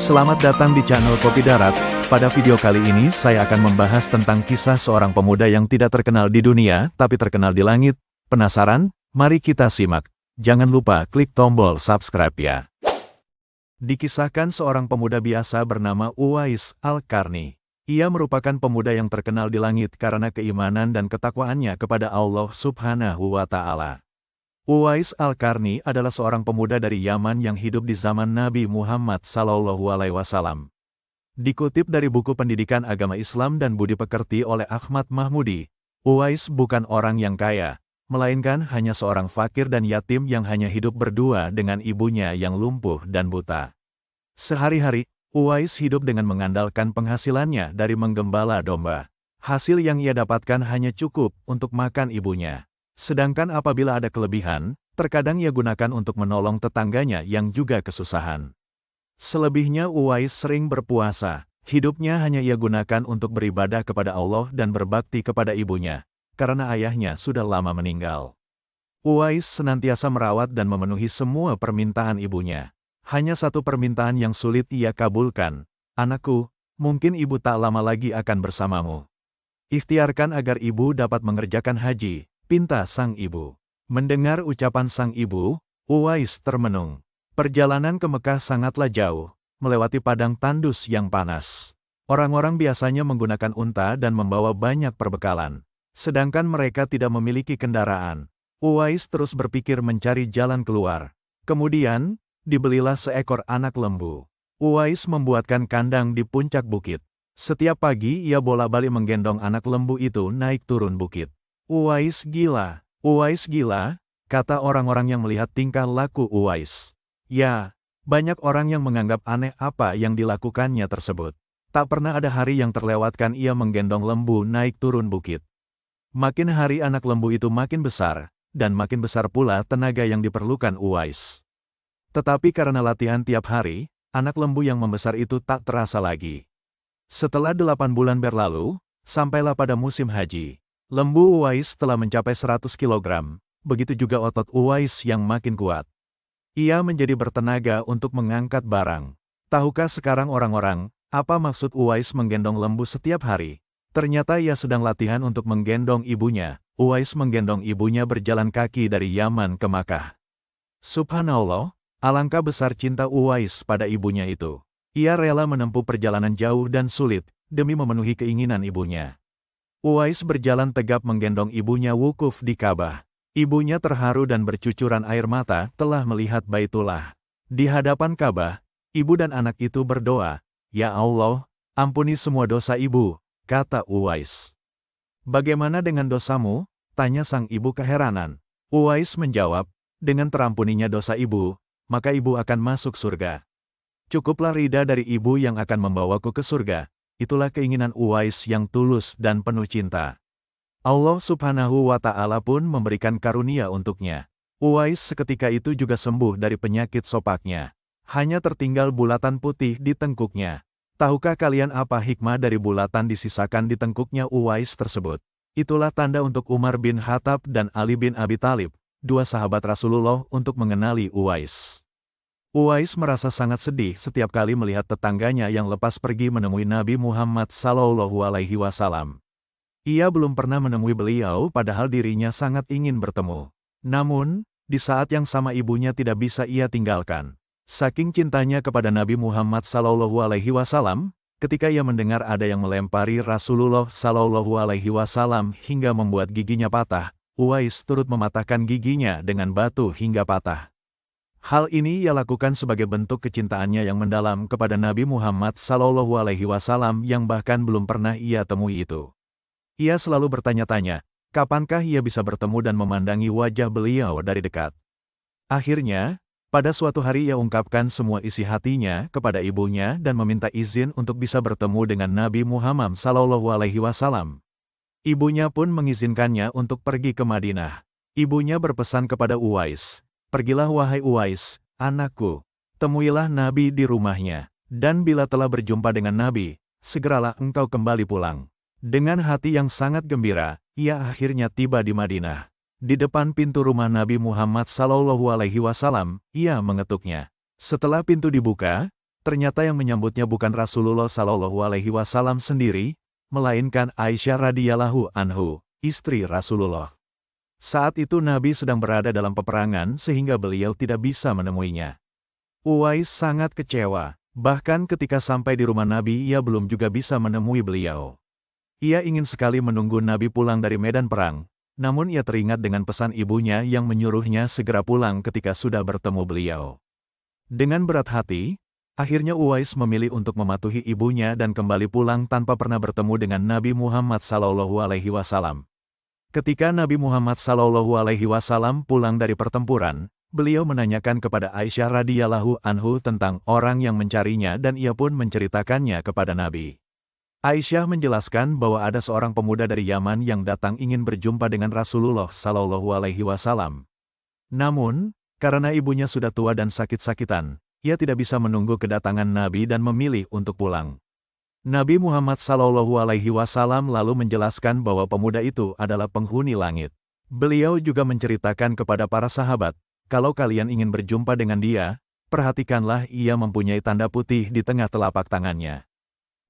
Selamat datang di channel Kopi Darat. Pada video kali ini saya akan membahas tentang kisah seorang pemuda yang tidak terkenal di dunia, tapi terkenal di langit. Penasaran? Mari kita simak. Jangan lupa klik tombol subscribe ya. Dikisahkan seorang pemuda biasa bernama Uwais Al-Qarni. Ia merupakan pemuda yang terkenal di langit karena keimanan dan ketakwaannya kepada Allah Subhanahu wa Ta'ala. Uwais Al-Qarni adalah seorang pemuda dari Yaman yang hidup di zaman Nabi Muhammad SAW. Dikutip dari buku Pendidikan Agama Islam dan Budi Pekerti oleh Ahmad Mahmudi, Uwais bukan orang yang kaya, melainkan hanya seorang fakir dan yatim yang hanya hidup berdua dengan ibunya yang lumpuh dan buta. Sehari-hari, Uwais hidup dengan mengandalkan penghasilannya dari menggembala domba. Hasil yang ia dapatkan hanya cukup untuk makan ibunya. Sedangkan apabila ada kelebihan, terkadang ia gunakan untuk menolong tetangganya yang juga kesusahan. Selebihnya Uwais sering berpuasa, hidupnya hanya ia gunakan untuk beribadah kepada Allah dan berbakti kepada ibunya, karena ayahnya sudah lama meninggal. Uwais senantiasa merawat dan memenuhi semua permintaan ibunya. Hanya satu permintaan yang sulit ia kabulkan, "Anakku, mungkin ibu tak lama lagi akan bersamamu. Ikhtiarkan agar ibu dapat mengerjakan haji," pinta sang ibu. Mendengar ucapan sang ibu, Uwais termenung. Perjalanan ke Mekah sangatlah jauh, melewati padang tandus yang panas. Orang-orang biasanya menggunakan unta dan membawa banyak perbekalan. Sedangkan mereka tidak memiliki kendaraan. Uwais terus berpikir mencari jalan keluar. Kemudian, dibelilah seekor anak lembu. Uwais membuatkan kandang di puncak bukit. Setiap pagi ia bolak-balik menggendong anak lembu itu naik turun bukit. Uwais gila, kata orang-orang yang melihat tingkah laku Uwais. Ya, banyak orang yang menganggap aneh apa yang dilakukannya tersebut. Tak pernah ada hari yang terlewatkan ia menggendong lembu naik turun bukit. Makin hari anak lembu itu makin besar, dan makin besar pula tenaga yang diperlukan Uwais. Tetapi karena latihan tiap hari, anak lembu yang membesar itu tak terasa lagi. Setelah 8 bulan berlalu, sampailah pada musim haji. Lembu Uwais telah mencapai 100 kg, begitu juga otot Uwais yang makin kuat. Ia menjadi bertenaga untuk mengangkat barang. Tahukah sekarang orang-orang, apa maksud Uwais menggendong lembu setiap hari? Ternyata ia sedang latihan untuk menggendong ibunya. Uwais menggendong ibunya berjalan kaki dari Yaman ke Makkah. Subhanallah, alangkah besar cinta Uwais pada ibunya itu. Ia rela menempuh perjalanan jauh dan sulit, demi memenuhi keinginan ibunya. Uwais berjalan tegap menggendong ibunya wukuf di Ka'bah. Ibunya terharu dan bercucuran air mata telah melihat Baitullah. Di hadapan Ka'bah, ibu dan anak itu berdoa, "Ya Allah, ampuni semua dosa ibu," kata Uwais. "Bagaimana dengan dosamu?" tanya sang ibu keheranan. Uwais menjawab, "Dengan terampuninya dosa ibu, maka ibu akan masuk surga. Cukuplah ridha dari ibu yang akan membawaku ke surga." Itulah keinginan Uwais yang tulus dan penuh cinta. Allah Subhanahu wa Ta'ala pun memberikan karunia untuknya. Uwais seketika itu juga sembuh dari penyakit sopaknya. Hanya tertinggal bulatan putih di tengkuknya. Tahukah kalian apa hikmah dari bulatan disisakan di tengkuknya Uwais tersebut? Itulah tanda untuk Umar bin Khattab dan Ali bin Abi Thalib, dua sahabat Rasulullah, untuk mengenali Uwais. Uwais merasa sangat sedih setiap kali melihat tetangganya yang lepas pergi menemui Nabi Muhammad SAW. Ia belum pernah menemui beliau padahal dirinya sangat ingin bertemu. Namun, di saat yang sama ibunya tidak bisa ia tinggalkan. Saking cintanya kepada Nabi Muhammad SAW, ketika ia mendengar ada yang melempari Rasulullah SAW hingga membuat giginya patah, Uwais turut mematahkan giginya dengan batu hingga patah. Hal ini ia lakukan sebagai bentuk kecintaannya yang mendalam kepada Nabi Muhammad SAW yang bahkan belum pernah ia temui itu. Ia selalu bertanya-tanya, kapankah ia bisa bertemu dan memandangi wajah beliau dari dekat. Akhirnya, pada suatu hari ia ungkapkan semua isi hatinya kepada ibunya dan meminta izin untuk bisa bertemu dengan Nabi Muhammad SAW. Ibunya pun mengizinkannya untuk pergi ke Madinah. Ibunya berpesan kepada Uwais, "Pergilah wahai Uwais, anakku, temuilah Nabi di rumahnya, dan bila telah berjumpa dengan Nabi, segeralah engkau kembali pulang." Dengan hati yang sangat gembira, ia akhirnya tiba di Madinah. Di depan pintu rumah Nabi Muhammad SAW, ia mengetuknya. Setelah pintu dibuka, Ternyata yang menyambutnya bukan Rasulullah Shallallahu Alaihi Wasallam sendiri, melainkan Aisyah radhiyallahu anhu, istri Rasulullah. Saat itu Nabi sedang berada dalam peperangan sehingga beliau tidak bisa menemuinya. Uwais sangat kecewa, bahkan ketika sampai di rumah Nabi ia belum juga bisa menemui beliau. Ia ingin sekali menunggu Nabi pulang dari medan perang, namun ia teringat dengan pesan ibunya yang menyuruhnya segera pulang ketika sudah bertemu beliau. Dengan berat hati, akhirnya Uwais memilih untuk mematuhi ibunya dan kembali pulang tanpa pernah bertemu dengan Nabi Muhammad SAW. Ketika Nabi Muhammad SAW pulang dari pertempuran, beliau menanyakan kepada Aisyah radhiyallahu anhu tentang orang yang mencarinya dan ia pun menceritakannya kepada Nabi. Aisyah menjelaskan bahwa ada seorang pemuda dari Yaman yang datang ingin berjumpa dengan Rasulullah SAW. Namun, karena ibunya sudah tua dan sakit-sakitan, ia tidak bisa menunggu kedatangan Nabi dan memilih untuk pulang. Nabi Muhammad SAW lalu menjelaskan bahwa pemuda itu adalah penghuni langit. Beliau juga menceritakan kepada para sahabat, kalau kalian ingin berjumpa dengan dia, perhatikanlah ia mempunyai tanda putih di tengah telapak tangannya.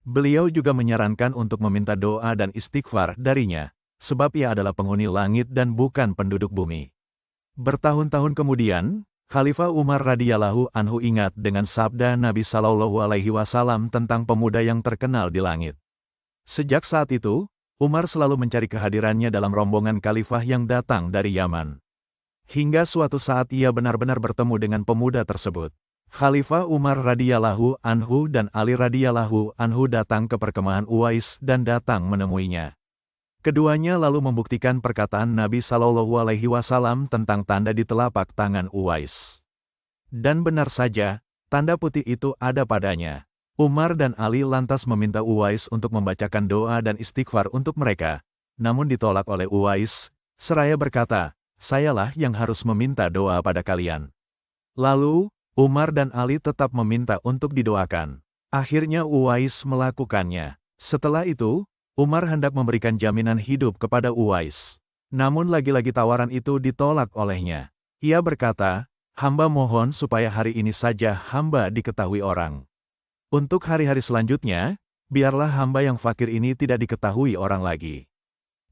Beliau juga menyarankan untuk meminta doa dan istighfar darinya, sebab ia adalah penghuni langit dan bukan penduduk bumi. Bertahun-tahun kemudian, Khalifah Umar radhiyallahu anhu ingat dengan sabda Nabi Shallallahu Alaihi Wasallam tentang pemuda yang terkenal di langit. Sejak saat itu, Umar selalu mencari kehadirannya dalam rombongan khalifah yang datang dari Yaman. Hingga suatu saat ia benar-benar bertemu dengan pemuda tersebut. Khalifah Umar radhiyallahu anhu dan Ali radhiyallahu anhu datang ke perkemahan Uwais dan datang menemuinya. Keduanya lalu membuktikan perkataan Nabi Shallallahu Alaihi Wasallam tentang tanda di telapak tangan Uwais. Dan benar saja, tanda putih itu ada padanya. Umar dan Ali lantas meminta Uwais untuk membacakan doa dan istighfar untuk mereka, namun ditolak oleh Uwais, seraya berkata, "Sayalah yang harus meminta doa pada kalian." Lalu, Umar dan Ali tetap meminta untuk didoakan. Akhirnya Uwais melakukannya. Setelah itu, Umar hendak memberikan jaminan hidup kepada Uwais. Namun lagi-lagi tawaran itu ditolak olehnya. Ia berkata, "Hamba mohon supaya hari ini saja hamba diketahui orang. Untuk hari-hari selanjutnya, biarlah hamba yang fakir ini tidak diketahui orang lagi."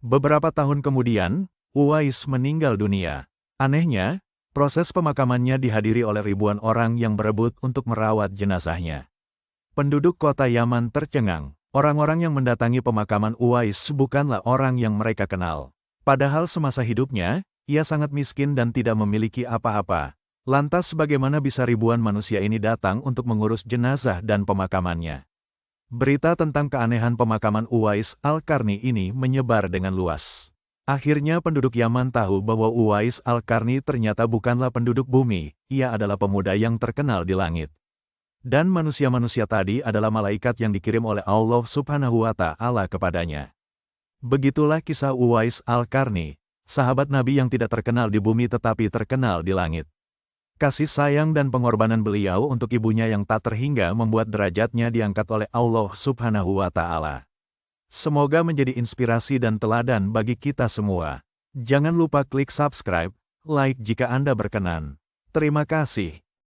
Beberapa tahun kemudian, Uwais meninggal dunia. Anehnya, proses pemakamannya dihadiri oleh ribuan orang yang berebut untuk merawat jenazahnya. Penduduk kota Yaman tercengang. Orang-orang yang mendatangi pemakaman Uwais bukanlah orang yang mereka kenal. Padahal semasa hidupnya, ia sangat miskin dan tidak memiliki apa-apa. Lantas bagaimana bisa ribuan manusia ini datang untuk mengurus jenazah dan pemakamannya? Berita tentang keanehan pemakaman Uwais Al-Qarni ini menyebar dengan luas. Akhirnya penduduk Yaman tahu bahwa Uwais Al-Qarni ternyata bukanlah penduduk bumi, ia adalah pemuda yang terkenal di langit. Dan manusia-manusia tadi adalah malaikat yang dikirim oleh Allah Subhanahu wa Ta'ala kepadanya. Begitulah kisah Uwais Al-Qarni, sahabat Nabi yang tidak terkenal di bumi tetapi terkenal di langit. Kasih sayang dan pengorbanan beliau untuk ibunya yang tak terhingga membuat derajatnya diangkat oleh Allah Subhanahu wa Ta'ala. Semoga menjadi inspirasi dan teladan bagi kita semua. Jangan lupa klik subscribe, like jika Anda berkenan. Terima kasih.